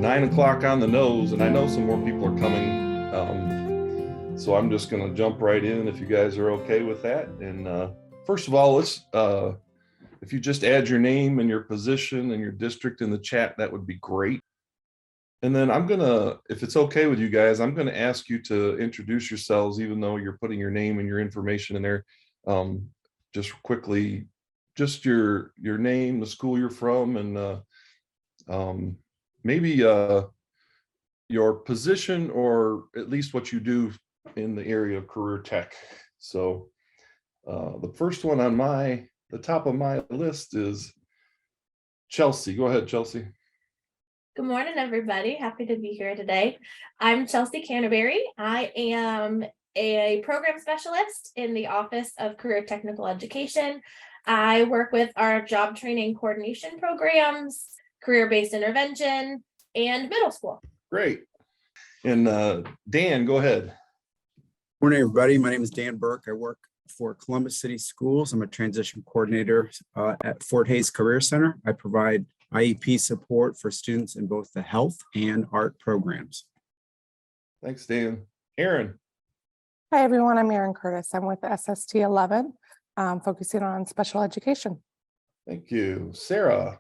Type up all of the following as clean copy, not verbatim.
9 o'clock on the nose, and I know some more people are coming. So I'm just going to jump right in if you guys are okay with that. And first of all, let's, if you just add your name and your position and your district in the chat, that would be great. And then I'm going to, if it's okay with you guys, I'm going to ask you to introduce yourselves, even though you're putting your name and your information in there. Just quickly, just your name, the school you're from, and maybe your position, or at least what you do in the area of career tech. So the first one on the top of my list is Chelsea. Go ahead, Chelsea. Good morning, everybody. Happy to be here today. I'm Chelsea Canterbury. I am a program specialist in the Office of Career Technical Education. I work with our job training coordination programs, career-based intervention, and middle school. Great. And Dan, go ahead. Morning, everybody. My name is Dan Burke. I work for Columbus City Schools. I'm a transition coordinator at Fort Hays Career Center. I provide IEP support for students in both the health and art programs. Thanks, Dan. Aaron. Hi, everyone. I'm Erin Curtis. I'm with SST 11, focusing on special education. Thank you. Sarah.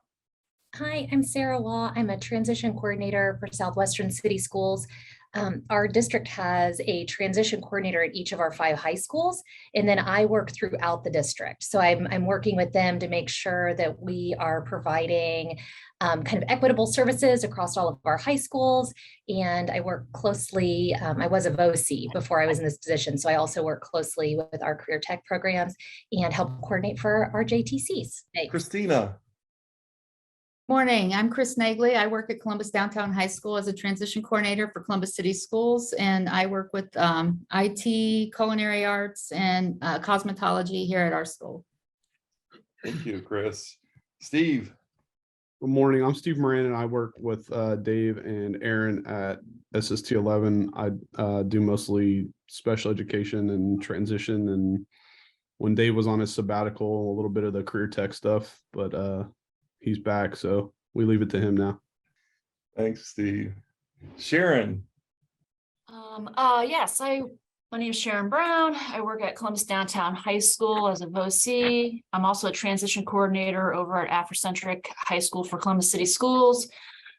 Hi, I'm Sarah Law. I'm a transition coordinator for Southwestern City Schools. Our district has a transition coordinator at each of our 5 high schools, and then I work throughout the district. So I'm working with them to make sure that we are providing kind of equitable services across all of our high schools. And I work closely, I was a VOC before I was in this position. So I also work closely with our career tech programs and help coordinate for our JTCs. Thanks. Christina. Morning, I'm Chris Nagley. I work at Columbus Downtown High School as a transition coordinator for Columbus City Schools, and I work with IT, culinary arts, and cosmetology here at our school. Thank you, Chris. Steve. Good morning. I'm Steve Moran, and I work with Dave and Aaron at SST 11. I do mostly special education and transition, and when Dave was on his sabbatical, a little bit of the career tech stuff, but he's back, so we leave it to him now. Thanks, Steve. Sharon. Yes, my name is Sharon Brown. I work at Columbus Downtown High School as a VOC. I'm also a transition coordinator over at Afrocentric High School for Columbus City Schools.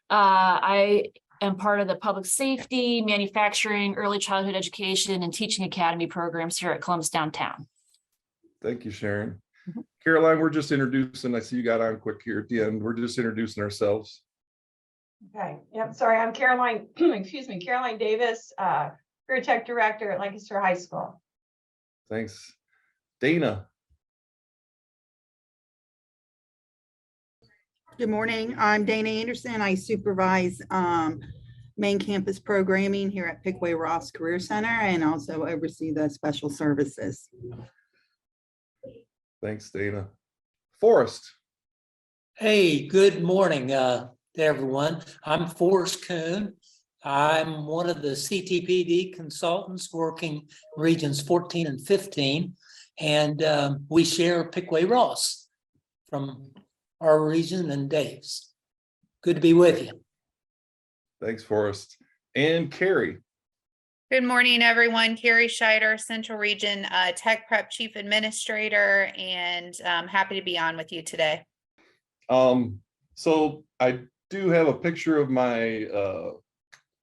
I am part of the public safety, manufacturing, early childhood education, and teaching academy programs here at Columbus Downtown. Thank you, Sharon. Caroline, we're just introducing, I see you got on quick here at the end. We're just introducing ourselves. Okay. Yep. Sorry. I'm Caroline, excuse me, Caroline Davis, Career Tech Director at Lancaster High School. Thanks. Dana. Good morning. I'm Dana Anderson. I supervise main campus programming here at Pickway Ross Career Center and also oversee the special services. Thanks, Dana. Forrest. Hey, good morning to everyone. I'm Forrest Kuhn. I'm one of the CTPD consultants working regions 14 and 15, and we share Pickway Ross from our region and Dave's. Good to be with you. Thanks, Forrest. And Carrie. Good morning, everyone. Carrie Scheider, Central Region Tech Prep Chief Administrator, and I'm happy to be on with you today. So I do have a picture of my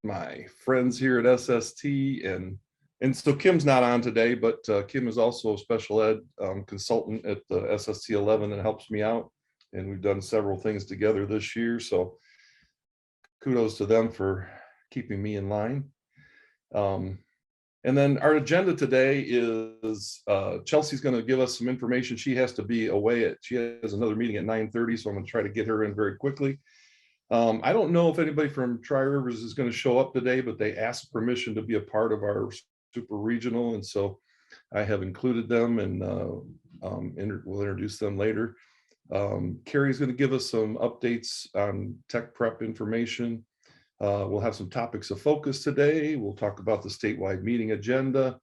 my friends here at SST, and so Kim's not on today, but Kim is also a special ed consultant at the SST 11 and helps me out, and we've done several things together this year. So kudos to them for keeping me in line. And then our agenda today is Chelsea's going to give us some information. She has to be away she has another meeting at 9:30, so I'm going to try to get her in very quickly. I don't know if anybody from Tri-Rivers is going to show up today, but they asked permission to be a part of our super regional, and so I have included them, and we'll introduce them later. Carrie's going to give us some updates on tech prep information. We'll have some topics of focus today. We'll talk about the statewide meeting agenda,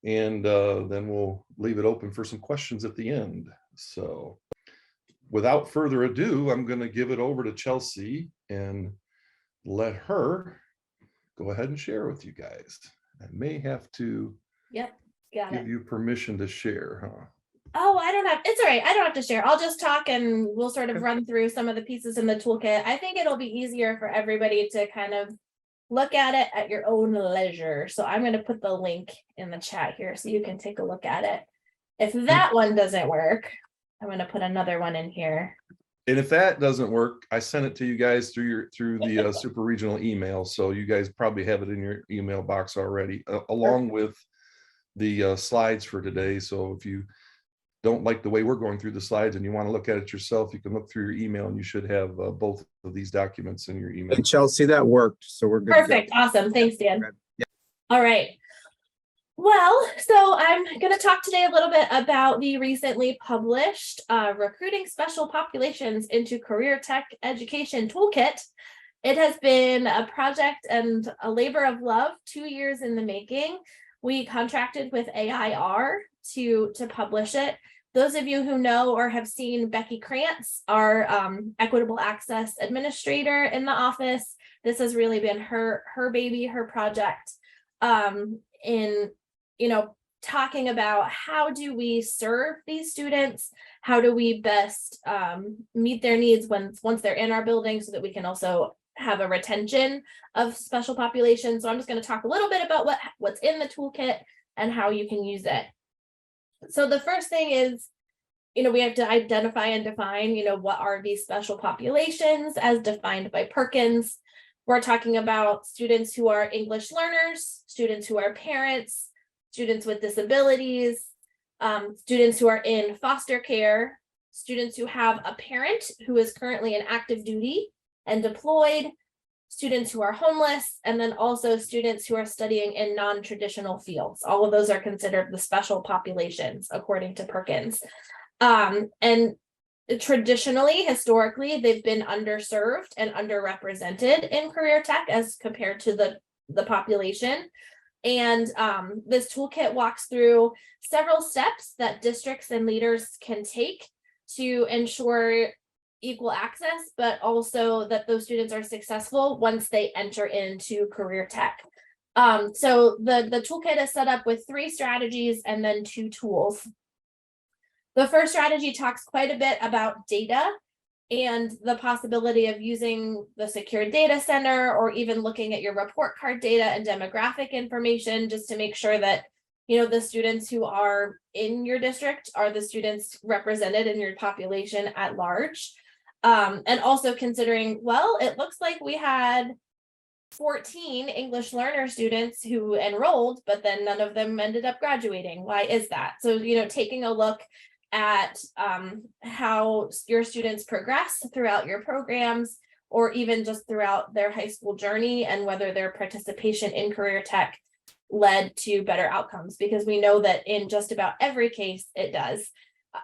and then we'll leave it open for some questions at the end. So without further ado, I'm going to give it over to Chelsea, and let her go ahead and share with you guys. I may have to Yep, got it. give you permission to share, huh? Oh, I don't have, it's all right. I don't have to share. I'll just talk and we'll sort of Okay. run through some of the pieces in the toolkit. I think it'll be easier for everybody to kind of look at it at your own leisure. So I'm going to put the link in the chat here so you can take a look at it. If that one doesn't work, I'm going to put another one in here. And if that doesn't work, I sent it to you guys through the super regional email. So you guys probably have it in your email box already, along with the slides for today. So if you don't like the way we're going through the slides and you want to look at it yourself, you can look through your email and you should have both of these documents in your email. Hey, Chelsea, that worked. So we're good. to go. Perfect. Awesome. Thanks, Dan. Yeah. All right. Well, so I'm going to talk today a little bit about the recently published Recruiting Special Populations into Career Tech Education Toolkit. It has been a project and a labor of love, 2 years in the making. We contracted with AIR to publish it. Those of you who know or have seen Becky Krantz, our Equitable Access Administrator in the office, this has really been her baby, her project in talking about how do we serve these students, how do we best meet their needs once they're in our building, so that we can also have a retention of special populations. So I'm just going to talk a little bit about what's in the toolkit and how you can use it. So the first thing is, we have to identify and define, what are these special populations as defined by Perkins. We're talking about students who are English learners, students who are parents, students with disabilities, students who are in foster care, students who have a parent who is currently in active duty and deployed, students who are homeless, and then also students who are studying in non-traditional fields. All of those are considered the special populations according to Perkins. And traditionally, historically, they've been underserved and underrepresented in career tech as compared to the population. And this toolkit walks through several steps that districts and leaders can take to ensure equal access, but also that those students are successful once they enter into career tech. So the toolkit is set up with 3 strategies and then 2 tools. The first strategy talks quite a bit about data and the possibility of using the secure data center, or even looking at your report card data and demographic information, just to make sure that the students who are in your district are the students represented in your population at large. And also considering, well, it looks like we had 14 English learner students who enrolled, but then none of them ended up graduating. Why is that? So, taking a look at how your students progress throughout your programs, or even just throughout their high school journey, and whether their participation in career tech led to better outcomes, because we know that in just about every case it does.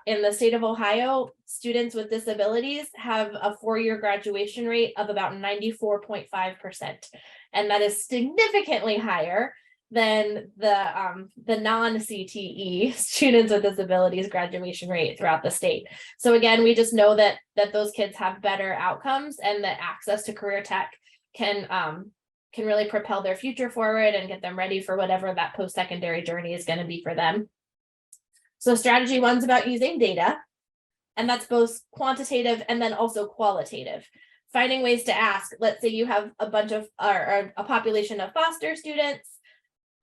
In the state of Ohio, students with disabilities have a 4-year graduation rate of about 94.5%. And that is significantly higher than the non-CTE students with disabilities graduation rate throughout the state. So again, we just know that those kids have better outcomes, and that access to career tech can really propel their future forward and get them ready for whatever that post-secondary journey is going to be for them. So strategy 1's about using data, and that's both quantitative and then also qualitative. Finding ways to ask, let's say you have a bunch of, or a population of foster students,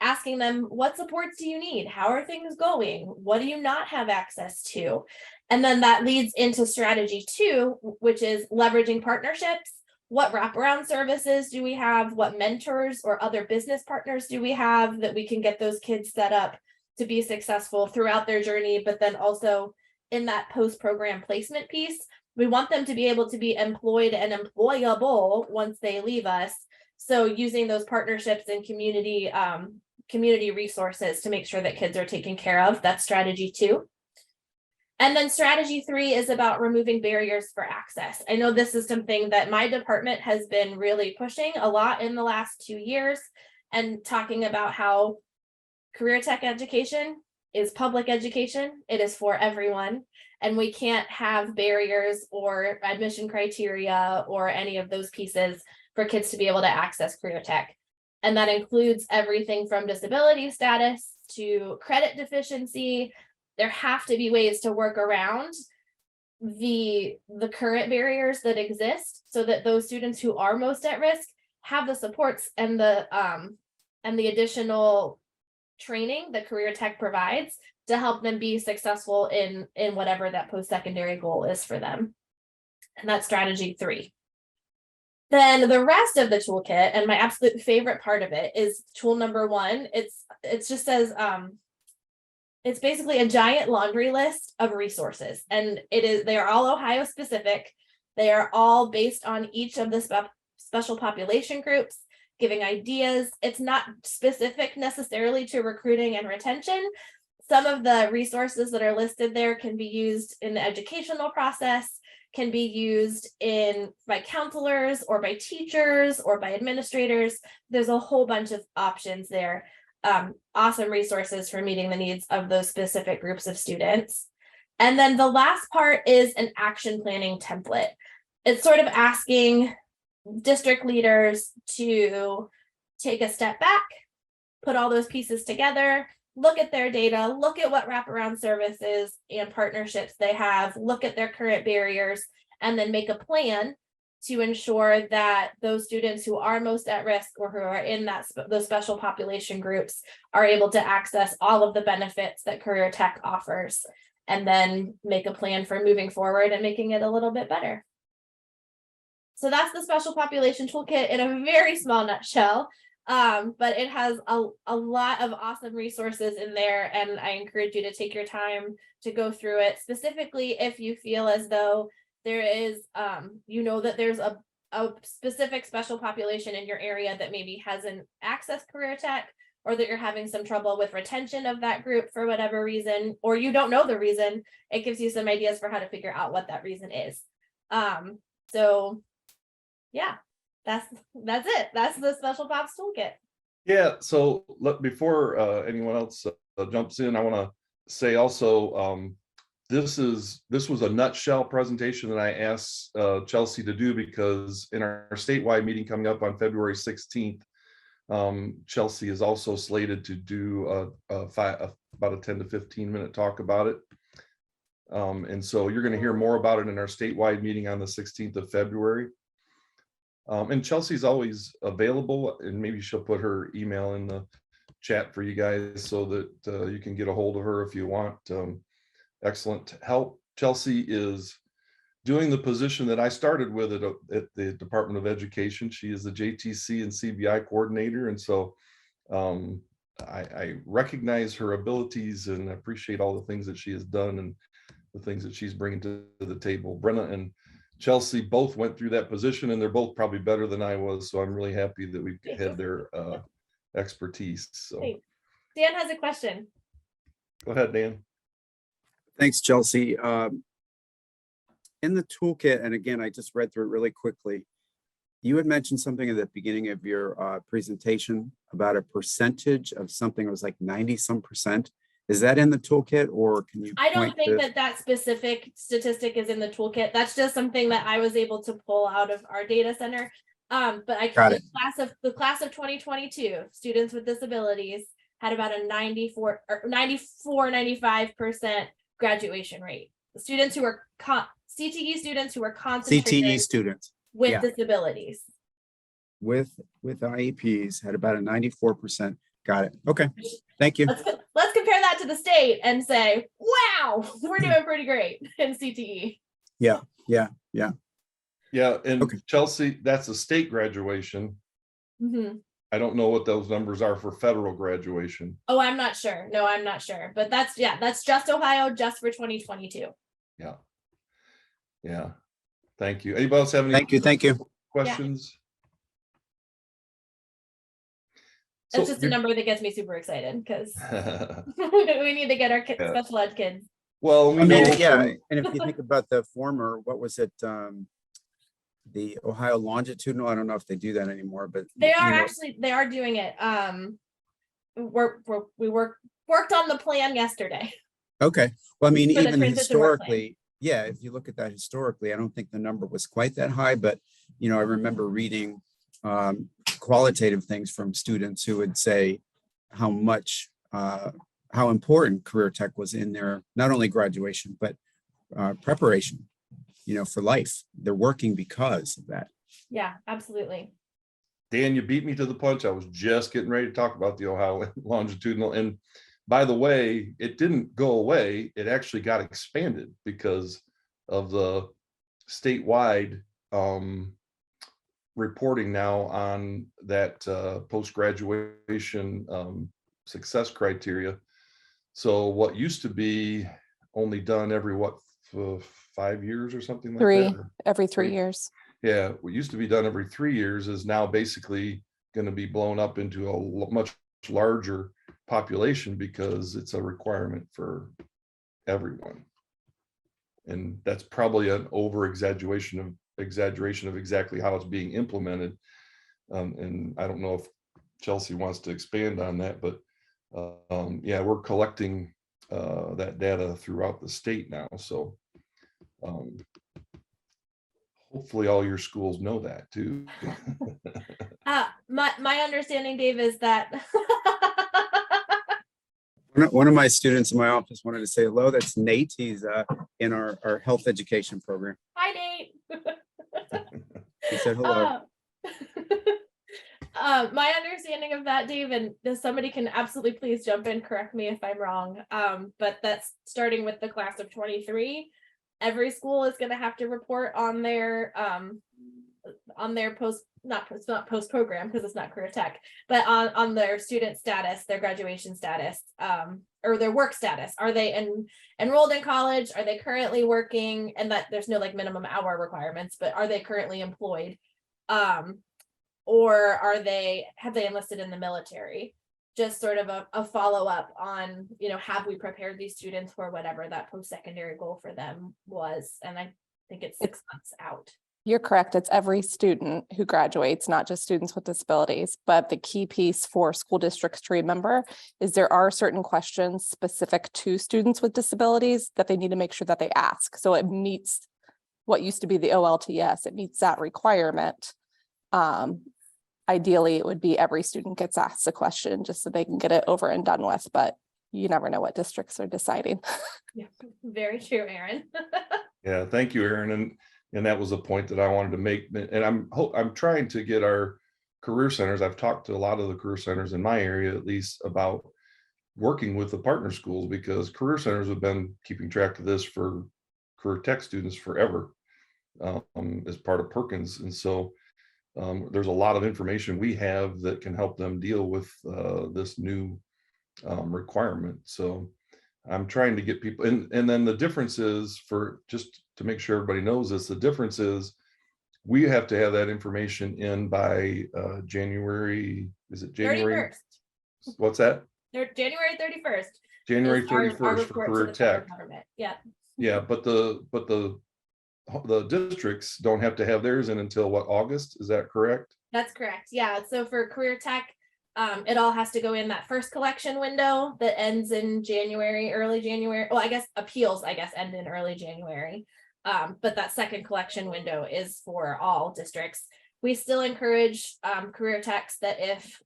asking them, what supports do you need? How are things going? What do you not have access to? And then that leads into strategy 2, which is leveraging partnerships. What wraparound services do we have? What mentors or other business partners do we have that we can get those kids set up to be successful throughout their journey, but then also in that post-program placement piece, we want them to be able to be employed and employable once they leave us. So using those partnerships and community resources to make sure that kids are taken care of, that's strategy 2. And then strategy 3 is about removing barriers for access. I know this is something that my department has been really pushing a lot in the last 2 years, and talking about how career tech education is public education. It is for everyone, and we can't have barriers or admission criteria or any of those pieces for kids to be able to access career tech. And that includes everything from disability status to credit deficiency. There have to be ways to work around the current barriers that exist so that those students who are most at risk have the supports and the additional training that career tech provides to help them be successful in whatever that post-secondary goal is for them. And that's strategy 3. Then the rest of the toolkit, and my absolute favorite part of it, is tool number 1. It just says it's basically a giant laundry list of resources, and they are all Ohio specific. They are all based on each of the special population groups, giving ideas. It's not specific necessarily to recruiting and retention. Some of the resources that are listed there can be used in the educational process, can be used by counselors or by teachers or by administrators. There's a whole bunch of options there. Awesome resources for meeting the needs of those specific groups of students. And then the last part is an action planning template. It's sort of asking district leaders to take a step back, put all those pieces together, look at their data, look at what wraparound services and partnerships they have, look at their current barriers, and then make a plan to ensure that those students who are most at risk or who are in those special population groups are able to access all of the benefits that career tech offers, and then make a plan for moving forward and making it a little bit better. So that's the special population toolkit in a very small nutshell. But it has a lot of awesome resources in there, and I encourage you to take your time to go through it, specifically if you feel as though there is, that there's a specific special population in your area that maybe hasn't accessed career tech, or that you're having some trouble with retention of that group for whatever reason, or you don't know the reason. It gives you some ideas for how to figure out what that reason is. So yeah. That's it. That's the Special Pops Toolkit. Yeah, so before anyone else jumps in, I want to say also, this was a nutshell presentation that I asked Chelsea to do, because in our statewide meeting coming up on February 16th, Chelsea is also slated to do about a 10 to 15 minute talk about it. And so you're going to hear more about it in our statewide meeting on the 16th of February. And Chelsea's always available, and maybe she'll put her email in the chat for you guys so that you can get a hold of her if you want excellent help. Chelsea is doing the position that I started with at the Department of Education. She is the JTC and CBI coordinator. And so I recognize her abilities and appreciate all the things that she has done and the things that she's bringing to the table. Brenna and Chelsea both went through that position, and they're both probably better than I was. So I'm really happy that we had their expertise. So Dan has a question. Go ahead, Dan. Thanks, Chelsea. In the toolkit, and again, I just read through it really quickly. You had mentioned something at the beginning of your presentation about a percentage of something. It was like 90-some%. Is that in the toolkit, or can you? I don't think that specific statistic is in the toolkit. That's just something that I was able to pull out of our data center. But I can, the class of 2022 students with disabilities had about a 95% graduation rate. The students who are CTE students who are concentrated CTE students with disabilities. With IEPs had about a 94%. Got it. Okay. Thank you. Let's compare that to the state and say, wow, we're doing pretty great in CTE. Yeah. And okay. Chelsea, that's a state graduation. Mm-hmm. I don't know what those numbers are for federal graduation. Oh, I'm not sure. No, I'm not sure. But that's just Ohio, just for 2022. Yeah. Thank you. Anybody else have any? Thank you. Questions? It's just a number that gets me super excited, because we need to get our special ed kids. Well, we know. and if you think about the former, what was it? The Ohio longitudinal. I don't know if they do that anymore, but they are they are doing it. We worked on the plan yesterday. Okay. Well, I mean, even historically, if you look at that historically, I don't think the number was quite that high, but I remember reading qualitative things from students who would say how much, how important career tech was in their, not only graduation, but preparation, for life. They're working because of that. Yeah, absolutely. Dan, you beat me to the punch. I was just getting ready to talk about the Ohio longitudinal. And by the way, it didn't go away. It actually got expanded because of the statewide reporting now on that post-graduation success criteria. So what used to be only done every 5 years or something like that? Every 3 years. Yeah, what used to be done every 3 years is now basically going to be blown up into a much larger population because it's a requirement for everyone. And that's probably an exaggeration of exactly how it's being implemented. And I don't know if Chelsea wants to expand on that, but yeah, we're collecting that data throughout the state now. So hopefully all your schools know that too. My understanding, Dave, is that One of my students in my office wanted to say hello. That's Nate. He's in our health education program. hi, Nate. He said hello. My understanding of that, Dave, and somebody can absolutely please jump in, correct me if I'm wrong. But that's starting with the class of 23. Every school is going to have to report on their not post program because it's not career tech, but on their student status, their graduation status, or their work status. Are they enrolled in college? Are they currently working? And that there's no like minimum hour requirements, but are they currently employed? Or have they enlisted in the military? Just sort of a follow-up on, have we prepared these students for whatever that post-secondary goal for them was? And I think it's 6 months out. You're correct. It's every student who graduates, not just students with disabilities. But the key piece for school districts to remember is there are certain questions specific to students with disabilities that they need to make sure that they ask. So it meets what used to be the OLTS. It meets that requirement. Ideally, it would be every student gets asked a question just so they can get it over and done with. But you never know what districts are deciding. Yeah, very true, Aaron. Yeah, thank you, Aaron. And that was a point that I wanted to make. And I'm trying to get our career centers. I've talked to a lot of the career centers in my area, at least, about working with the partner schools, because career centers have been keeping track of this for career tech students forever as part of Perkins. And so there's a lot of information we have that can help them deal with this new requirement. So I'm trying to get people, and then the difference is, for just to make sure everybody knows this, the difference is we have to have that information in by January, is it January? 31st. What's that? They're January 31st. January is our 31st for report to career the federal tech. government. Yeah. Yeah, but the districts don't have to have theirs in until what, August? Is that correct? That's correct. Yeah. So for career tech, it all has to go in that first collection window that ends in January, early January. Well, I guess appeals, end in early January. But that second collection window is for all districts. We still encourage career techs that if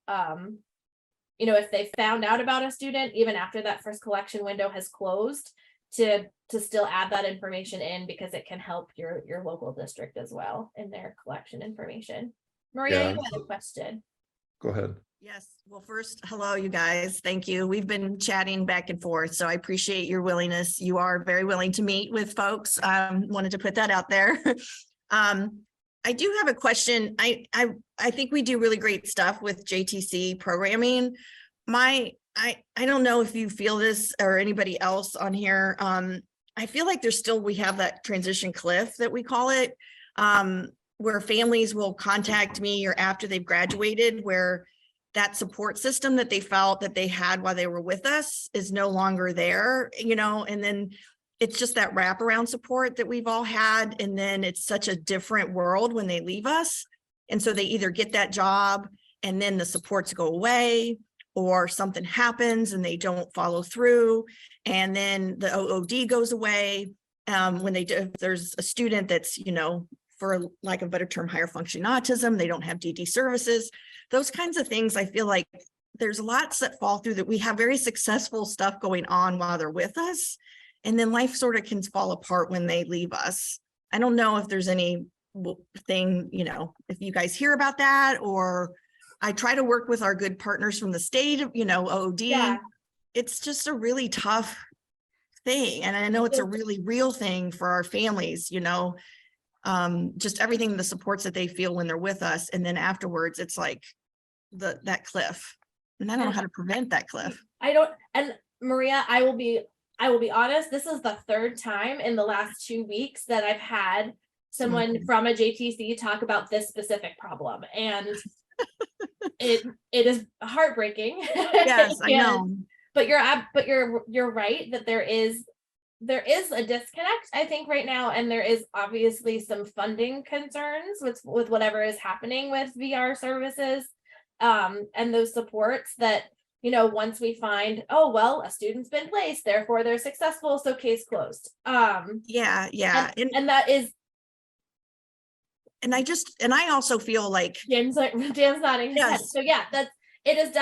they found out about a student, even after that first collection window has closed, to still add that information in, because it can help your local district as well in their collection information. Maria, Yeah. you had a question. Go ahead. Yes. Well, first, hello, you guys. Thank you. We've been chatting back and forth, so I appreciate your willingness. You are very willing to meet with folks. Wanted to put that out there. I do have a question. I think we do really great stuff with JTC programming. I don't know if you feel this or anybody else on here. I feel like we have that transition cliff that we call it, where families will contact me or after they've graduated, where that support system that they felt that they had while they were with us is no longer there, and then it's just that wraparound support that we've all had. And then it's such a different world when they leave us. And so they either get that job and then the supports go away, or something happens and they don't follow through. And then the OOD goes away. When they do, if there's a student that's, for lack of a better term, higher functioning autism. They don't have DD services, those kinds of things. I feel like there's lots that fall through that we have very successful stuff going on while they're with us. And then life sort of can fall apart when they leave us. I don't know if there's any thing, you know, if you guys hear about that, or I try to work with our good partners from the state, you know, OOD. Yeah. It's just a really tough thing. And I know it's a really real thing for our families, you know, just everything, the supports that they feel when they're with us. And then afterwards, it's like that cliff. And I don't know how to prevent that cliff. I don't, and Maria, I will be honest, this is the third time in the last 2 weeks that I've had someone from a JTC talk about this specific problem. And it is heartbreaking. Yes, I know. But you're right that there is a disconnect, I think, right now, and there is obviously some funding concerns with whatever is happening with VR services, and those supports that, you know, once we find, oh, well, a student's been placed, therefore they're successful, so case closed. Yeah. And that is. And I also feel like Dan's nodding his head. Yes. So yeah, it is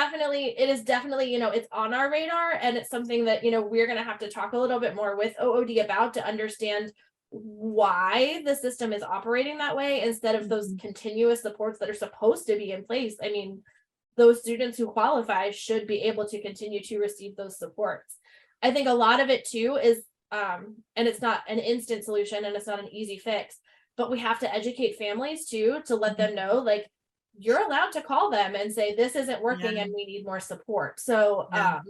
definitely, you know, it's on our radar, and it's something that, you know, we're going to have to talk a little bit more with OOD about to understand why the system is operating that way instead of those continuous supports that are supposed to be in place. I mean, those students who qualify should be able to continue to receive those supports. I think a lot of it too is, and it's not an instant solution and it's not an easy fix, but we have to educate families too, to let them know, like, you're allowed to call them and say, this isn't working and we need more support. So I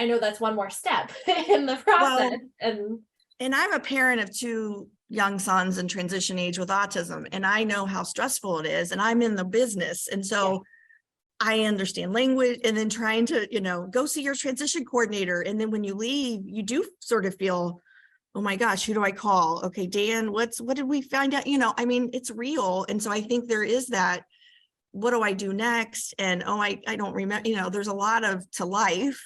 know that's one more step in the process. Well, and I'm a parent of 2 young sons in transition age with autism, and I know how stressful it is, and I'm in the business. And so I understand language, and then trying to, you know, go see your transition coordinator. And then when you leave, you do sort of feel, oh my gosh, who do I call? Okay, Dan, what did we find out? You know, I mean, it's real. And so I think there is that, what do I do next? And, oh, I don't remember, you know, there's a lot to life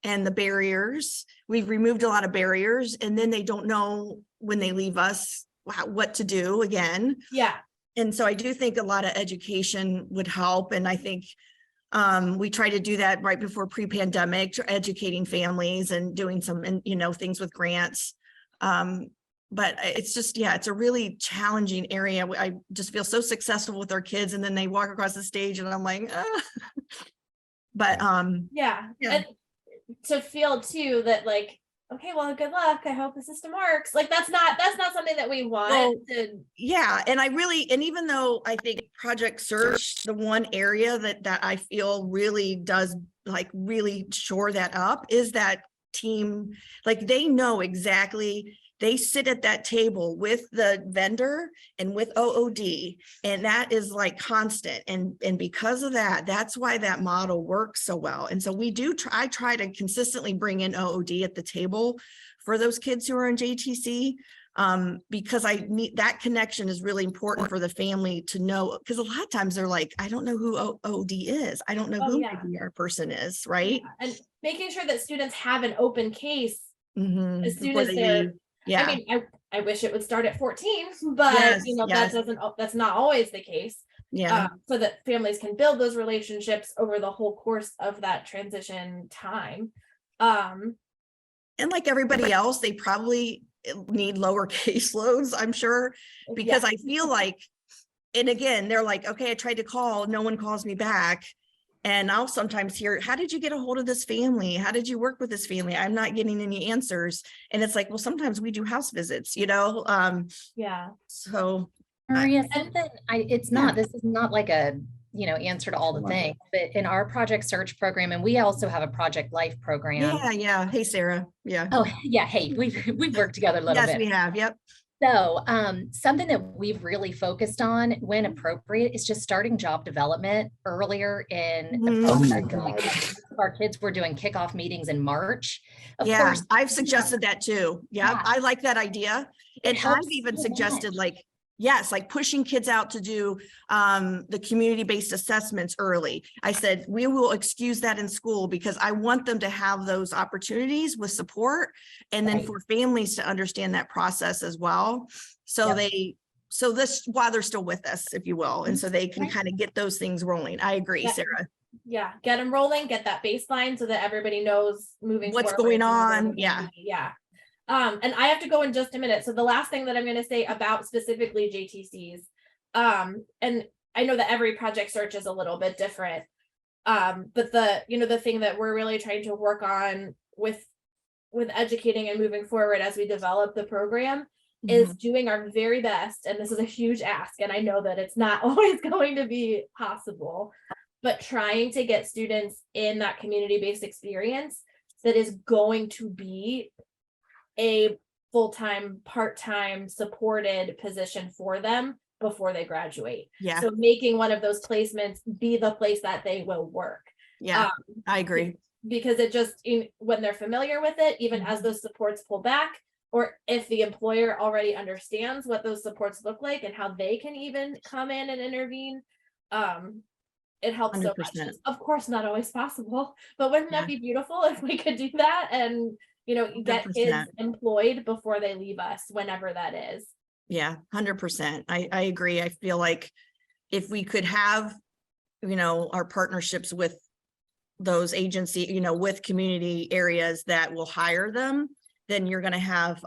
and the barriers. We've removed a lot of barriers, and then they don't know when they leave us what to do again. Yeah. And so I do think a lot of education would help. And I think we try to do that right before pre-pandemic, educating families and doing some, you know, things with grants. But it's just, it's a really challenging area. I just feel so successful with our kids, and then they walk across the stage and I'm like, but yeah. And to feel too that, like, okay, well, good luck, I hope the system works. Like, that's not something that we want. And even though I think Project Search, the one area that I feel really does, like, really shore that up is that team. Like, they know exactly, they sit at that table with the vendor and with OOD, and that is like constant. And because of that, that's why that model works so well. And so I try to consistently bring in OOD at the table for those kids who are in JTC, because I need that connection is really important for the family to know, because a lot of times they're like, I don't know who OOD is. I don't know who my VR person is, right? Yeah. And making sure that students have an open case as soon Before as they they're leave. Yeah. I mean, I wish it would start at 14, but you know, that's not always the case. Yeah. So that families can build those relationships over the whole course of that transition time. And like everybody else, they probably need lower caseloads, I'm sure, because I feel like, and again, they're like, okay, I tried to call, no one calls me back. And I'll sometimes hear, how did you get a hold of this family? How did you work with this family? I'm not getting any answers. And it's like, well, sometimes we do house visits, you know? So Maria, this is not like a, you know, answer to all the things, but in our Project Search program, and we also have a Project Life program. Yeah. Hey, Sarah. Yeah. Oh, yeah. Hey, we've worked together a little bit. Yes, we have. Yep. So something that we've really focused on when appropriate is just starting job development earlier in the process. Our kids were doing kickoff meetings in March. Of course, I've suggested that too. Yeah, I like that idea. And I've even suggested like pushing kids out to do the community-based assessments early. I said, we will excuse that in school because I want them to have those opportunities with support, and then for families to understand that process as well. So so this, while they're still with us, if you will, and so they can Right. kind of get those things rolling. I agree, Yeah. Sarah. Yeah, get them rolling, get that baseline so that everybody knows moving What's forward, going you know, where on, we're gonna yeah. be. Yeah. And I have to go in just a minute. So the last thing that I'm going to say about specifically JTCs, and I know that every project search is a little bit different. But the thing that we're really trying to work on with educating and moving forward as we develop the program is doing our very best. And this is a huge ask. And I know that it's not always going to be possible, but trying to get students in that community-based experience that is going to be a full-time, part-time supported position for them before they graduate. Yeah. So making one of those placements be the place that they will work. Yeah, I agree. Because it just, when they're familiar with it, even as those supports pull back, or if the employer already understands what those supports look like and how they can even come in and intervene, it helps so much. 100%. It's of course not always possible, but wouldn't that be beautiful if we could do that and get kids 100%. employed before they leave us, whenever that is. Yeah, 100%. I agree. I feel like if we could have, our partnerships with those agency, with community areas that will hire them, then you're going to have,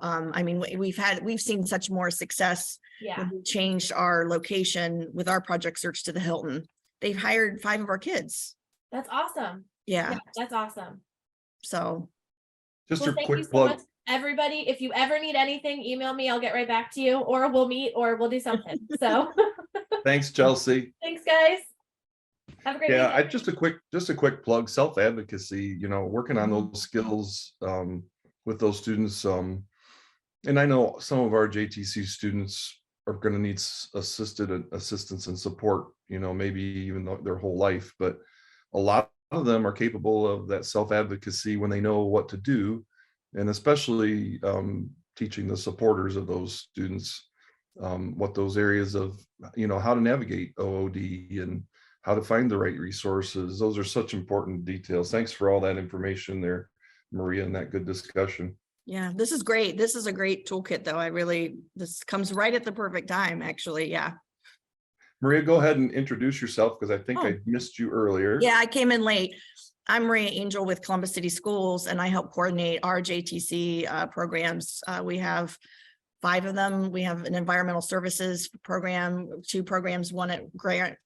we've seen such more success. Yeah. When we changed our location with our project search to the Hilton. They've hired 5 of our kids. That's awesome. Yeah. That's awesome. So. Just Well, a thank you quick so plug. much, everybody. If you ever need anything, email me. I'll get right back to you, or we'll meet, or we'll do something. So Thanks, Chelsea. thanks, guys. Have a great Yeah, weekend. just a quick plug, self-advocacy, working on those skills with those students. And I know some of our JTC students are going to need assistance and support, maybe even their whole life, but a lot of them are capable of that self-advocacy when they know what to do, and especially teaching the supporters of those students what those areas of, how to navigate OOD and how to find the right resources. Those are such important details. Thanks for all that information there, Maria, and that good discussion. Yeah, this is great. This is a great toolkit, though. This comes right at the perfect time, actually. Yeah. Maria, go ahead and introduce yourself, because I think I Oh. missed you earlier. Yeah, I came in late. I'm Maria Angel with Columbus City Schools, and I help coordinate our JTC programs. We have 5 of them. We have an environmental services program, 2 programs, one at Grant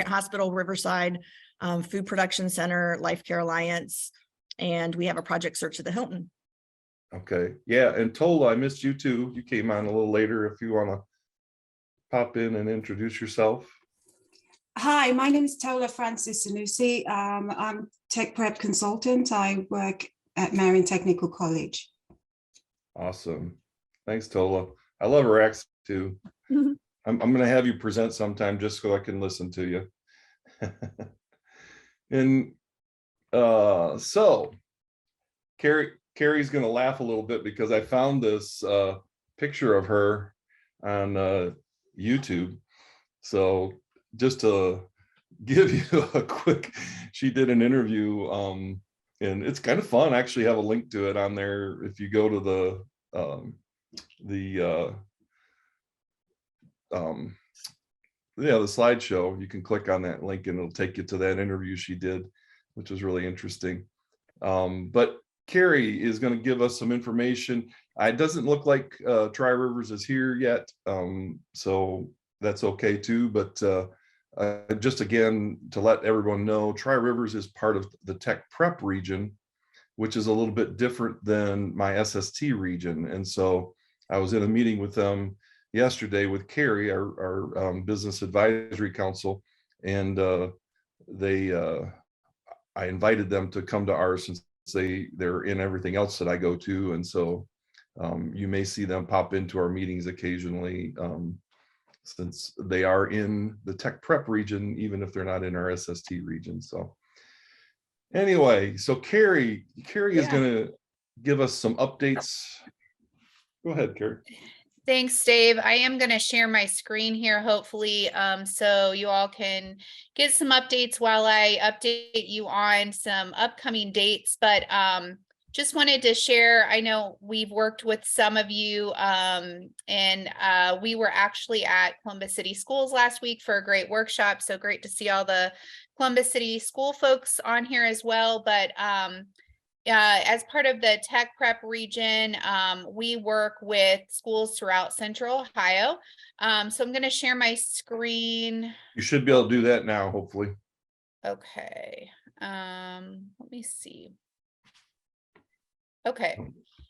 Hospital, Riverside, Food Production Center, Life Care Alliance, and we have a project search at the Hilton. Okay. Yeah. And Tola, I missed you too. You came on a little later. If you want to pop in and introduce yourself. Hi, my name is Tola Francis Sanusi. I'm tech prep consultant. I work at Marion Technical College. Awesome. Thanks, Tola. I love her accent too. I'm going to have you present sometime just so I can listen to you. And so Carrie's going to laugh a little bit because I found this picture of her on YouTube. So just to give you a quick, she did an interview and it's kind of fun. I actually have a link to it on there. If you go to the slideshow, you can click on that link and it'll take you to that interview she did, which was really interesting. But Carrie is going to give us some information. It doesn't look like Tri-Rivers is here yet, so that's okay too. But just again, to let everyone know, Tri-Rivers is part of the Tech Prep region, which is a little bit different than my SST region. And so I was in a meeting with them yesterday with Carrie, our business advisory council, and I invited them to come to ours since they're in everything else that I go to. And so you may see them pop into our meetings occasionally since they are in the Tech Prep region, even if they're not in our SST region. So anyway, so Carrie is going to give us some updates. Go ahead, Carrie. Thanks, Dave. I am going to share my screen here, hopefully, so you all can get some updates while I update you on some upcoming dates. But just wanted to share, I know we've worked with some of you, and we were actually at Columbus City Schools last week for a great workshop. So great to see all the Columbus City school folks on here as well. But as part of the Tech Prep region, we work with schools throughout Central Ohio. So I'm going to share my screen. You should be able to do that now, hopefully. Okay. Let me see. Okay.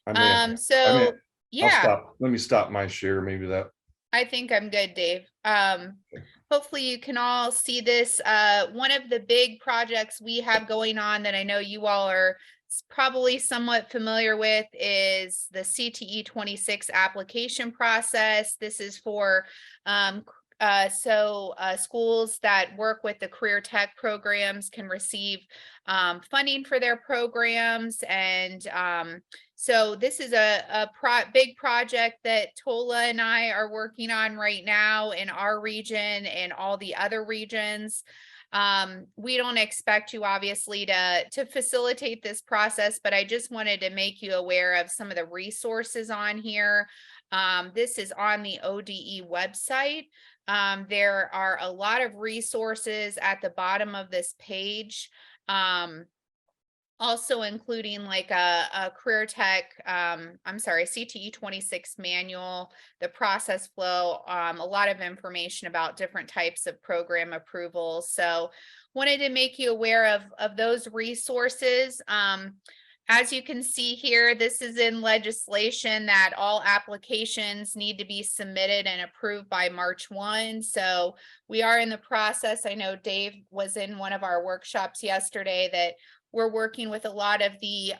I may, So yeah, stop. Let me stop my share. Maybe that. I think I'm good, Dave. Hopefully you can all see this. One of the big projects we have going on that I know you all are probably somewhat familiar with is the CTE 26 application process. This is for schools that work with the career tech programs can receive funding for their programs. And so this is a big project that Tola and I are working on right now in our region and all the other regions. We don't expect you obviously to facilitate this process, but I just wanted to make you aware of some of the resources on here. This is on the ODE website. There are a lot of resources at the bottom of this page. Also including like a career tech, CTE 26 manual, the process flow, a lot of information about different types of program approvals. So wanted to make you aware of those resources. As you can see here, this is in legislation that all applications need to be submitted and approved by March 1. So we are in the process. I know Dave was in one of our workshops yesterday that we're working with a lot of the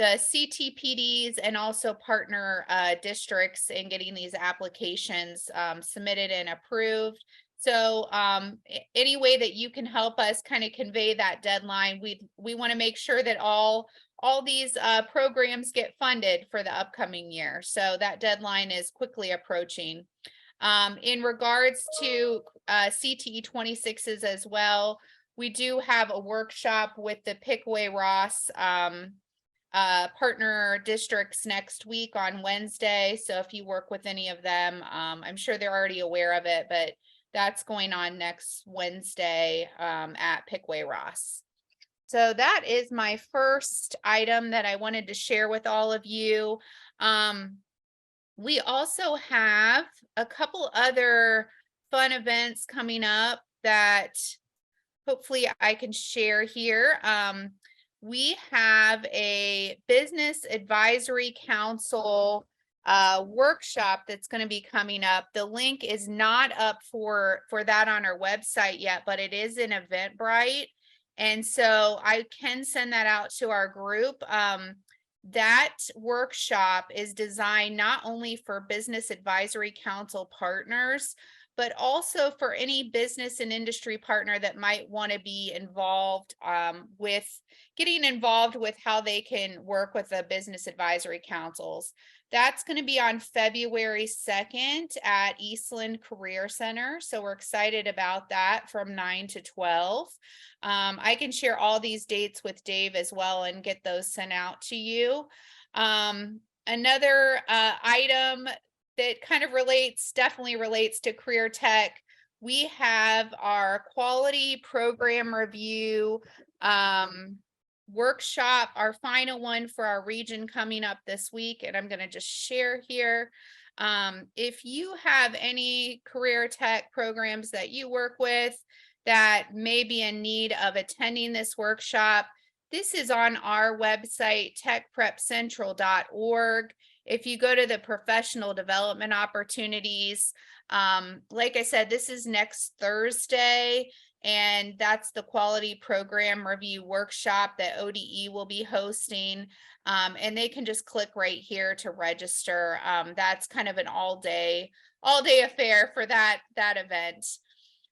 CTPDs and also partner districts in getting these applications submitted and approved. So any way that you can help us kind of convey that deadline, we want to make sure that all these programs get funded for the upcoming year. So that deadline is quickly approaching. In regards to CTE 26s as well, we do have a workshop with the Pickaway-Ross partner districts next week on Wednesday. So if you work with any of them, I'm sure they're already aware of it, but that's going on next Wednesday at Pickaway-Ross. So that is my first item that I wanted to share with all of you. We also have a couple other fun events coming up that hopefully I can share here. We have a Business Advisory Council workshop that's going to be coming up. The link is not up for that on our website yet, but it is in Eventbrite. And so I can send that out to our group. That workshop is designed not only for Business Advisory Council partners, but also for any business and industry partner that might want to be involved with getting involved with how they can work with the business advisory councils. That's going to be on February 2nd at Eastland Career Center. So we're excited about that from 9 to 12. I can share all these dates with Dave as well and get those sent out to you. Another item that kind of definitely relates to career tech. We have our quality program review workshop, our final one for our region coming up this week. And I'm going to just share here. If you have any career tech programs that you work with that may be in need of attending this workshop, this is on our website, techprepcentral.org. If you go to the professional development opportunities, like I said, this is next Thursday, and that's the quality program review workshop that ODE will be hosting. And they can just click right here to register. That's kind of an all day affair for that event.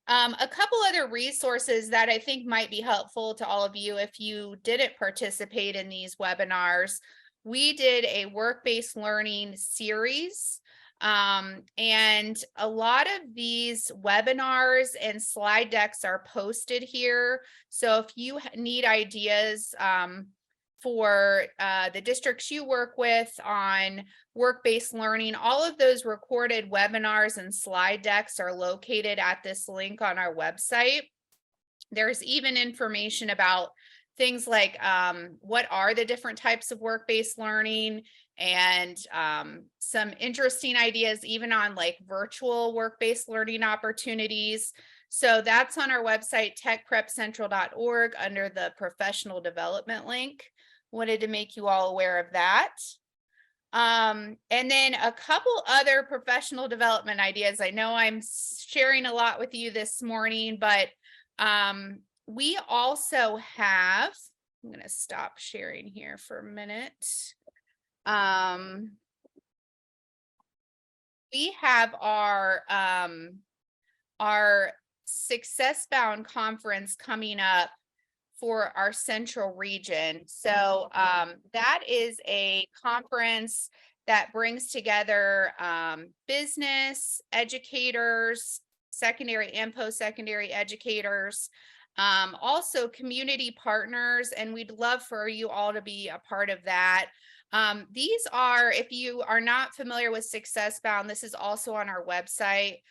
A couple other resources that I think might be helpful to all of you if you didn't participate in these webinars. We did a work-based learning series, and a lot of these webinars and slide decks are posted here. So if you need ideas for the districts you work with on work-based learning. All of those recorded webinars and slide decks are located at this link on our website. There's even information about things like what are the different types of work-based learning, and some interesting ideas even on like virtual work-based learning opportunities. So that's on our website, techprepcentral.org, under the professional development link. Wanted to make you all aware of that. And then a couple other professional development ideas. I know I'm sharing a lot with you this morning, but we also have, I'm going to stop sharing here for a minute. We have our Success Bound conference coming up for our central region. So that is a conference that brings together business educators, secondary and post-secondary educators, also community partners, and we'd love for you all to be a part of that. These are, if you are not familiar with Success Bound, this is also on our website.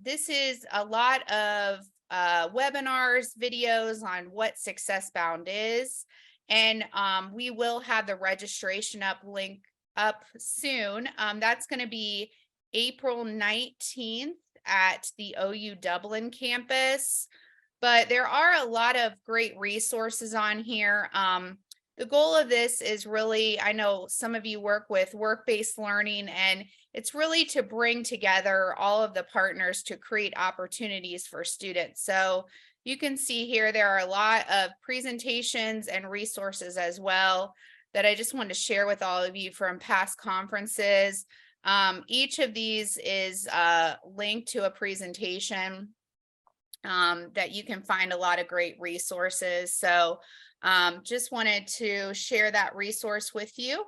This is a lot of webinars, videos on what Success Bound is, and we will have the registration link up soon. That's going to be April 19th at the OU Dublin campus, but there are a lot of great resources on here. The goal of this is really, I know some of you work with work-based learning, and it's really to bring together all of the partners to create opportunities for students. So you can see here, there are a lot of presentations and resources as well that I just wanted to share with all of you from past conferences. Each of these is linked to a presentation that you can find a lot of great resources. So just wanted to share that resource with you.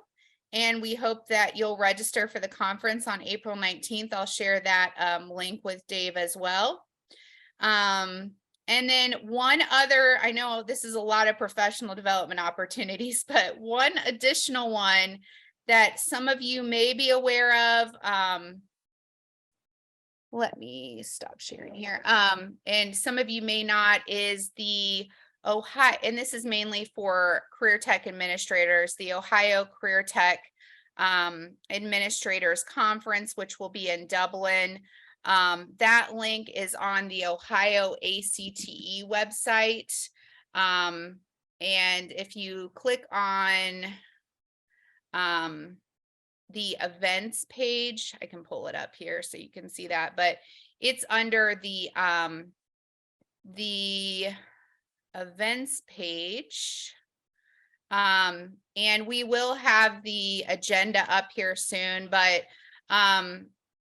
And we hope that you'll register for the conference on April 19th. I'll share that link with Dave as well. And then one other, I know this is a lot of professional development opportunities, but one additional one that some of you may be aware of, let me stop sharing here. And some of you may not, is the Ohio, and this is mainly for career tech administrators, the Ohio Career Tech Administrators Conference, which will be in Dublin. That link is on the Ohio ACTE website. And if you click on the events page, I can pull it up here so you can see that, but it's under the events page. And we will have the agenda up here soon, but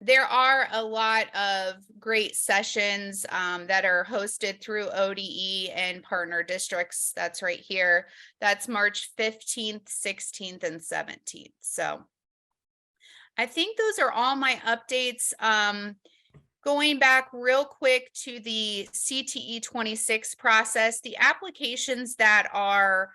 there are a lot of great sessions that are hosted through ODE and partner districts. That's right here. That's March 15th, 16th, and 17th. So I think those are all my updates. Going back real quick to the CTE 26 process, the applications that are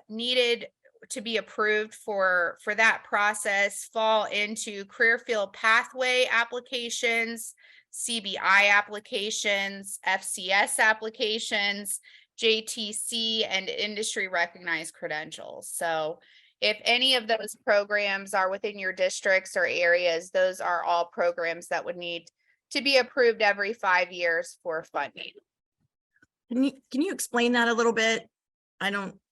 needed to be approved for that process fall into career field pathway applications, CBI applications, FCS applications, JTC, and industry recognized credentials. So if any of those programs are within your districts or areas, those are all programs that would need to be approved every 5 years for funding. Can you explain that a little bit?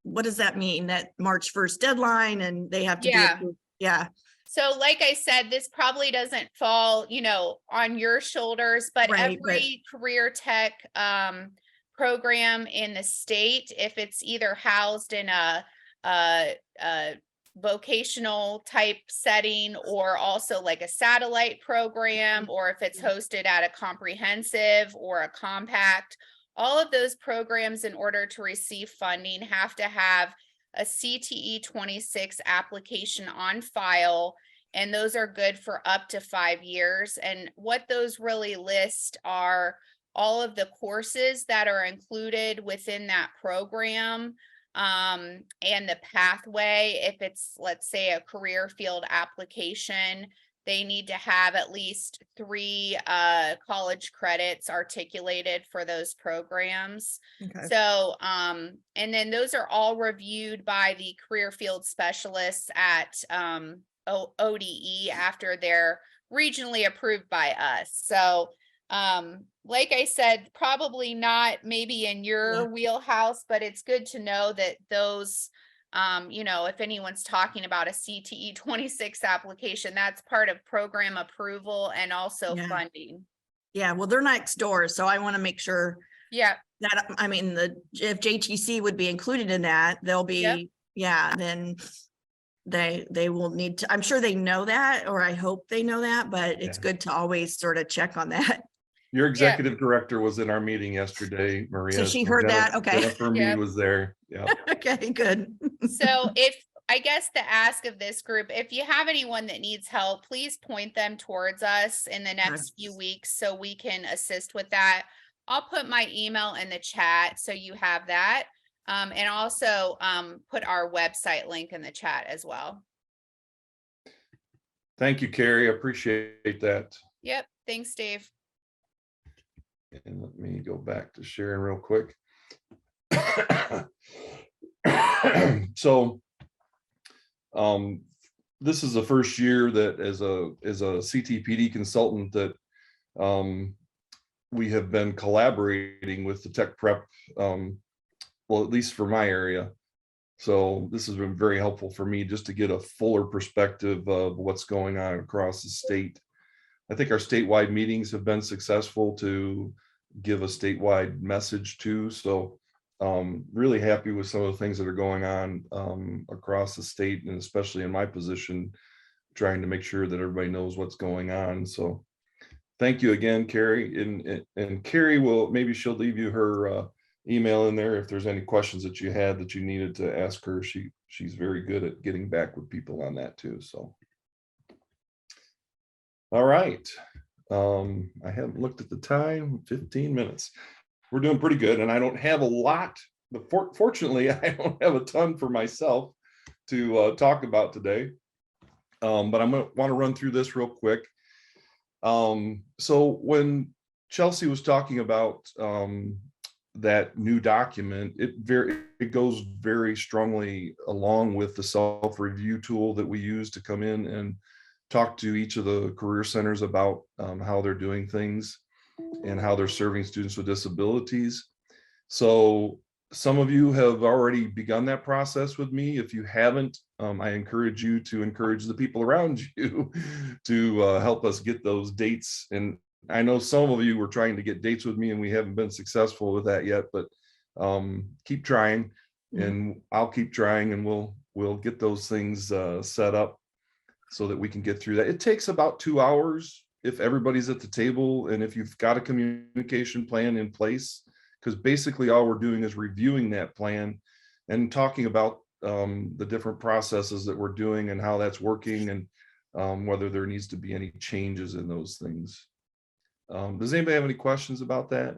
What does that mean? That March 1st deadline and they have to be approved? Yeah. So like I said, this probably doesn't fall, on your shoulders, but every career tech program in the state, if it's either housed in a vocational type setting, or also like a satellite program, or if it's hosted at a comprehensive or a compact, all of those programs, in order to receive funding, have to have a CTE 26 application on file, and those are good for up to 5 years. And what those really list are all of the courses that are included within that program, and the pathway, if it's, let's say, a career field application, they need to have at least 3 college credits articulated for those programs. Okay. So, and then those are all reviewed by the career field specialists at ODE after they're regionally approved by us. So, like I said, probably not maybe in your wheelhouse, but it's good to know that those, if anyone's talking about a CTE 26 application, that's part of program approval and also funding. Yeah, well, they're next door, so I want to make sure. Yeah. That, I mean, if JTC would be included in that, they'll be, then they will need to, I'm sure they know that, or I hope they know that, but it's good to always sort of check on that. Your executive director was in our meeting yesterday, Maria. So she heard that. Okay. Jennifer Mead was there. Yeah. Okay, good. So I guess the ask of this group, if you have anyone that needs help, please point them towards us in the next few weeks so we can assist with that. I'll put my email in the chat so you have that. And also put our website link in the chat as well. Thank you, Carrie. I appreciate that. Yep. Thanks, Dave. And let me go back to sharing real quick. So this is the first year that as a CTPD consultant that we have been collaborating with the tech prep, well, at least for my area. So this has been very helpful for me just to get a fuller perspective of what's going on across the state. I think our statewide meetings have been successful to give a statewide message too. So really happy with some of the things that are going on across the state, and especially in my position, trying to make sure that everybody knows what's going on. So thank you again, Carrie. And Carrie will, maybe she'll leave you her email in there if there's any questions that you had that you needed to ask her. She's very good at getting back with people on that too. So all right. I haven't looked at the time, 15 minutes. We're doing pretty good, and I don't have a lot, but fortunately I don't have a ton for myself to talk about today. But I'm going to want to run through this real quick. So when Chelsea was talking about that new document, it goes very strongly along with the self-review tool that we use to come in and talk to each of the career centers about how they're doing things and how they're serving students with disabilities. So some of you have already begun that process with me. If you haven't, I encourage you to encourage the people around you to help us get those dates. And I know some of you were trying to get dates with me and we haven't been successful with that yet, but keep trying and I'll keep trying, and we'll get those things set up so that we can get through that. It takes about 2 hours if everybody's at the table and if you've got a communication plan in place, because basically all we're doing is reviewing that plan and talking about the different processes that we're doing and how that's working, and whether there needs to be any changes in those things. Does anybody have any questions about that?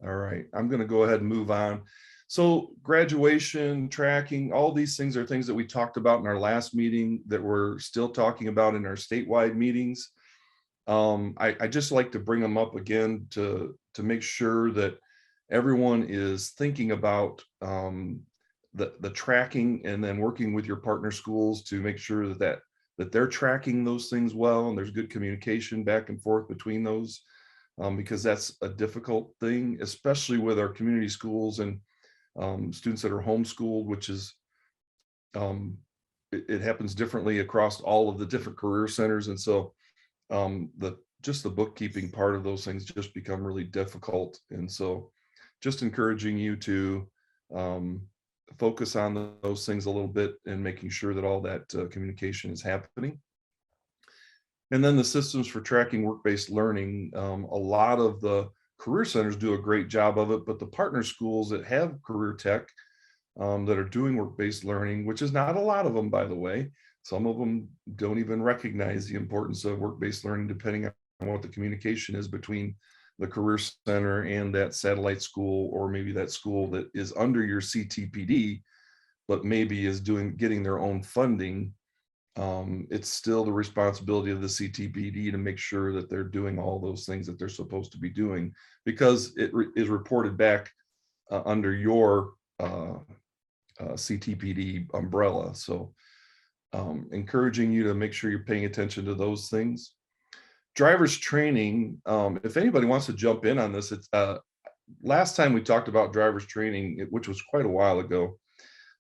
All right, I'm going to go ahead and move on. So graduation tracking, all these things are things that we talked about in our last meeting that we're still talking about in our statewide meetings. I just like to bring them up again to make sure that everyone is thinking about the tracking, and then working with your partner schools to make sure that they're tracking those things well, and there's good communication back and forth between those, because that's a difficult thing, especially with our community schools and students that are homeschooled, which is it happens differently across all of the different career centers. And so just the bookkeeping part of those things just become really difficult. And so just encouraging you to focus on those things a little bit and making sure that all that communication is happening. And then the systems for tracking work-based learning, a lot of the career centers do a great job of it, but the partner schools that have career tech that are doing work-based learning, which is not a lot of them, by the way, some of them don't even recognize the importance of work-based learning, depending on what the communication is between the Career Center and that satellite school, or maybe that school that is under your CTPD, but maybe is getting their own funding, it's still the responsibility of the CTPD to make sure that they're doing all those things that they're supposed to be doing, because it is reported back under your CTPD umbrella. So encouraging you to make sure you're paying attention to those things. Driver's training, if anybody wants to jump in on this, it's last time we talked about driver's training, which was quite a while ago,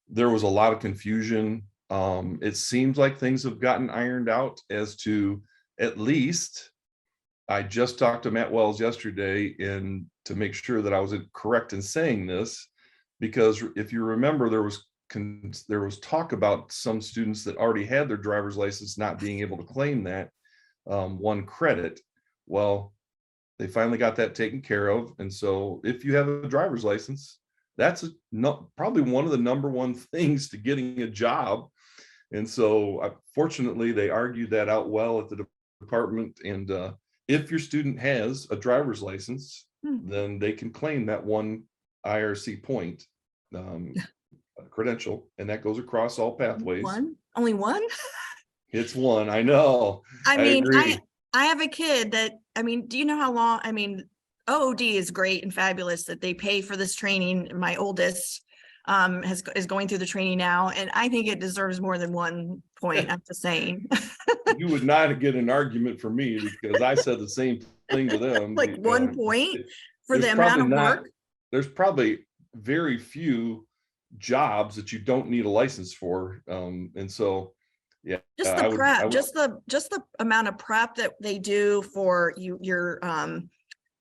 there was a lot of confusion. It seems like things have gotten ironed out as to, at least, I just talked to Matt Wells yesterday and to make sure that I was correct in saying this, because if you remember, there was talk about some students that already had their driver's license not being able to claim that one credit. Well, they finally got that taken care of. And so if you have a driver's license, that's probably one of the number one things to getting a job. And so fortunately, they argued that out well at the department. And if your student has a driver's license, then they can claim that one IRC point credential, and that goes across all pathways. One? Only one? It's one, I know. I mean, agree. I have a kid that, I mean, do you know how long, I mean, OOD is great and fabulous that they pay for this training. My oldest is going through the training now, and I think it deserves more than 1 point. I'm just saying. You would not get an argument from me, because I said the same thing to them. Like 1 point for the amount of work. There's probably very few jobs that you don't need a license for, and so yeah, just the prep, just the amount of prep that they do for your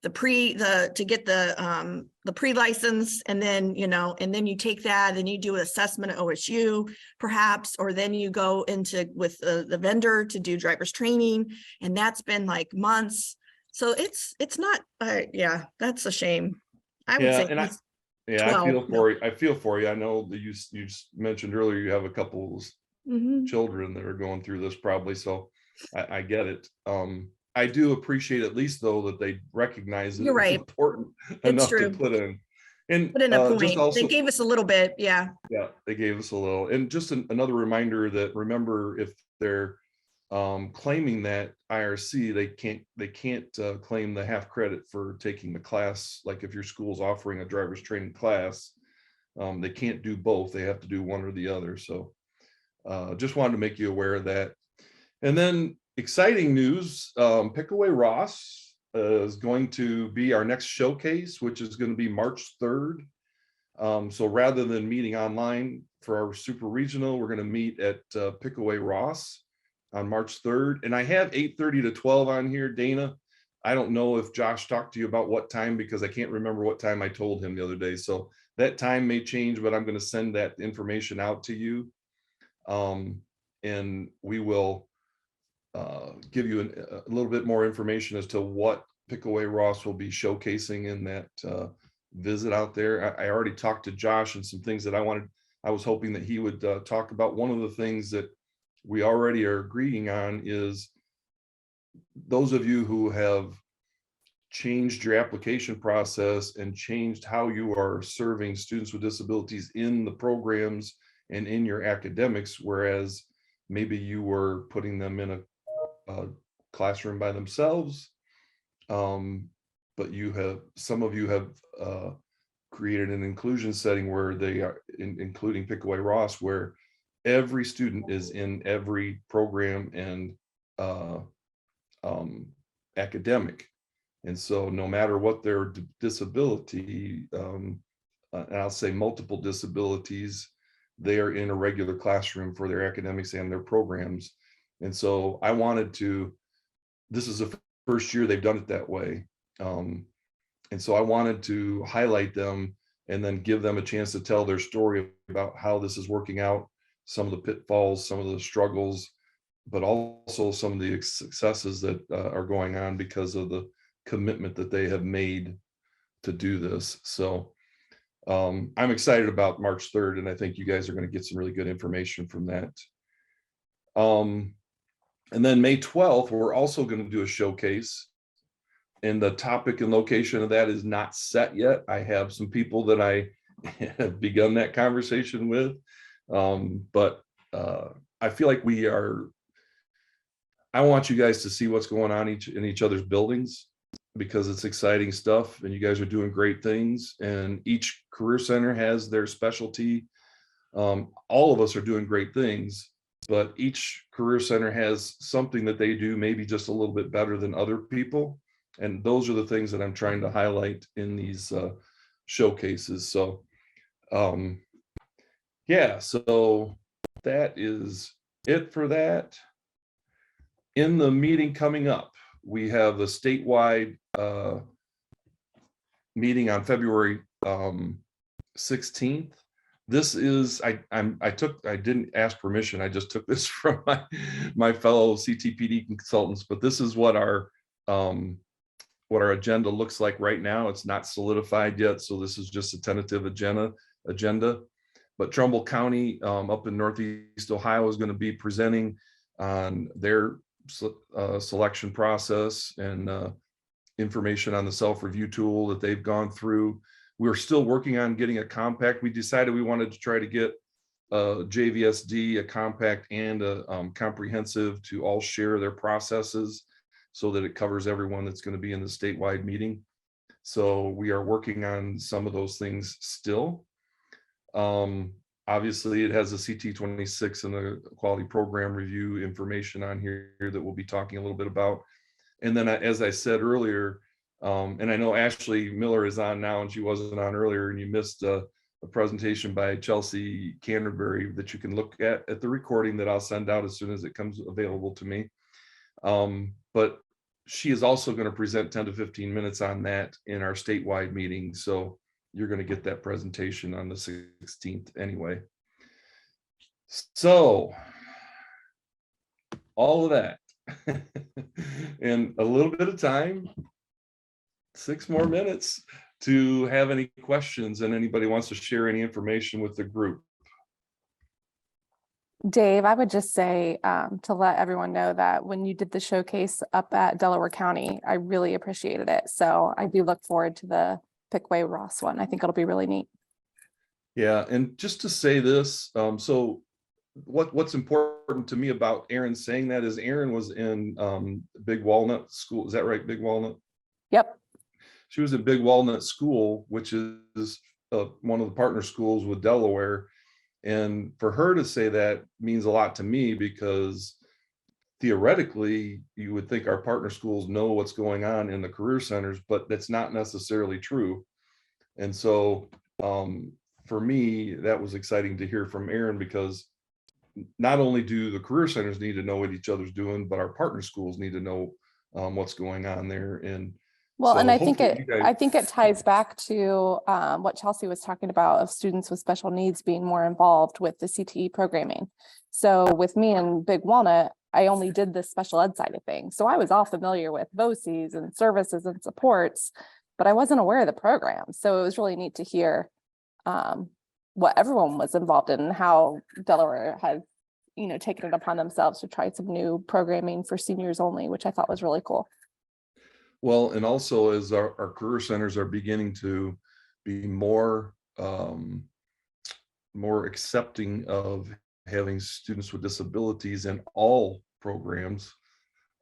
to get the pre-license, and then and then you take that and you do an assessment at OSU perhaps, or then you go into with the vendor to do driver's training, and that's been like months. So it's not yeah, that's a shame. I would say. And I feel for you. I feel for you. I know that you mentioned earlier you have a couple children that are going through this probably, so I get it. I do appreciate at least though that they recognize that it's important enough to put in. And put in a point. Just also, they gave us a little bit, yeah. Yeah, they gave us a little. And just another reminder that, remember, if they're claiming that IRC, they can't claim the half credit for taking the class. Like if your school's offering a driver's training class, they can't do both. They have to do one or the other. So just wanted to make you aware of that. And then exciting news, Pickaway Ross is going to be our next showcase, which is going to be March 3rd. So rather than meeting online for our super regional, we're going to meet at Pickaway Ross on March 3rd. And I have 8:30 to 12 on here, Dana. I don't know if Josh talked to you about what time, because I can't remember what time I told him the other day. So that time may change, but I'm going to send that information out to you. And we will give you a little bit more information as to what Pickaway Ross will be showcasing in that visit out there. I already talked to Josh and some things that I was hoping that he would talk about. One of the things that we already are agreeing on is those of you who have changed your application process and changed how you are serving students with disabilities in the programs and in your academics, whereas maybe you were putting them in a classroom by themselves, but some of you have created an inclusion setting where they are including Pickaway Ross, where every student is in every program and academic. And so no matter what their disability, and I'll say multiple disabilities, they are in a regular classroom for their academics and their programs. And so I wanted this is the first year they've done it that way. And so I wanted to highlight them and then give them a chance to tell their story about how this is working out, some of the pitfalls, some of the struggles, but also some of the successes that are going on because of the commitment that they have made to do this. So I'm excited about March 3rd, and I think you guys are going to get some really good information from that. And then May 12th, we're also going to do a showcase. and the topic and location of that is not set yet. I have some people that I have begun that conversation with. But I feel like I want you guys to see what's going on in each other's buildings, because it's exciting stuff and you guys are doing great things, and each career center has their specialty. All of us are doing great things, but each career center has something that they do maybe just a little bit better than other people. And those are the things that I'm trying to highlight in these showcases. So yeah, so that is it for that. In the meeting coming up, we have the statewide meeting on February 16th. This is, I didn't ask permission. I just took this from my fellow CTPD consultants, but this is what our agenda looks like right now. It's not solidified yet, so this is just a tentative agenda. But Trumbull County up in Northeast Ohio is going to be presenting on their selection process and information on the self-review tool that they've gone through. We're still working on getting a compact. We decided we wanted to try to get a JVSD, a compact, and a comprehensive to all share their processes so that it covers everyone that's going to be in the statewide meeting. So we are working on some of those things still. Obviously, it has a CT26 and the quality program review information on here that we'll be talking a little bit about. And then, as I said earlier, and I know Ashley Miller is on now and she wasn't on earlier, and you missed a presentation by Chelsea Canterbury that you can look at the recording that I'll send out as soon as it comes available to me. But she is also going to present 10 to 15 minutes on that in our statewide meeting. So you're going to get that presentation on the 16th anyway. So all of that in a little bit of time, 6 more minutes to have any questions, and anybody wants to share any information with the group. Dave, I would just say to let everyone know that when you did the showcase up at Delaware County, I really appreciated it. So I do look forward to the Pickway Ross one. I think it'll be really neat. Yeah, and just to say this, so what's important to me about Erin saying that is Erin was in Big Walnut School. Is that right? Big Walnut? Yep. She was at Big Walnut School, which is one of the partner schools with Delaware. And for her to say that means a lot to me, because theoretically, you would think our partner schools know what's going on in the career centers, but that's not necessarily true. And so for me, that was exciting to hear from Erin, because not only do the career centers need to know what each other's doing, but our partner schools need to know what's going on there. And well, so and I think it ties back to what Chelsea was talking about, of students with special needs being more involved with the CTE programming. So with me and Big Walnut, I only did the special ed side of things. So I was all familiar with BOCES and services and supports, but I wasn't aware of the program. So it was really neat to hear what everyone was involved in, and how Delaware has, taken it upon themselves to try some new programming for seniors only, which I thought was really cool. Well, and also as our career centers are beginning to be more accepting of having students with disabilities in all programs,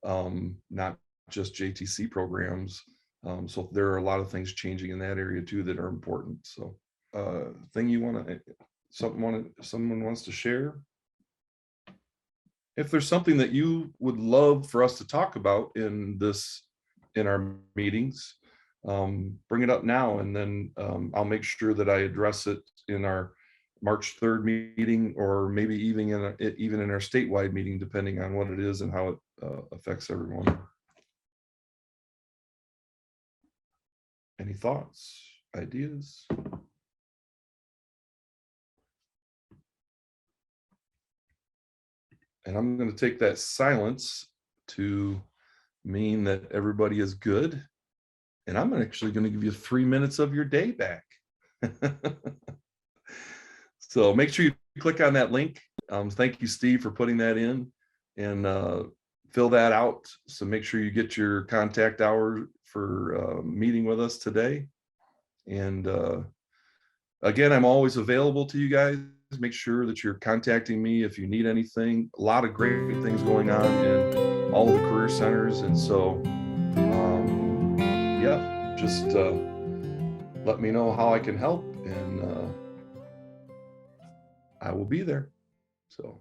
not just JTC programs. So there are a lot of things changing in that area too that are important. So someone wants to share? If there's something that you would love for us to talk about in our meetings, bring it up now, and then I'll make sure that I address it in our March 3rd meeting, or maybe even in our statewide meeting, depending on what it is and how it affects everyone. Any thoughts, ideas? And I'm going to take that silence to mean that everybody is good. And I'm actually going to give you 3 minutes of your day back. So make sure you click on that link. Thank you, Steve, for putting that in, and fill that out. So make sure you get your contact hour for meeting with us today. And again, I'm always available to you guys. Make sure that you're contacting me if you need anything. A lot of great things going on in all the career centers. And so, yeah, just let me know how I can help, and I will be there. So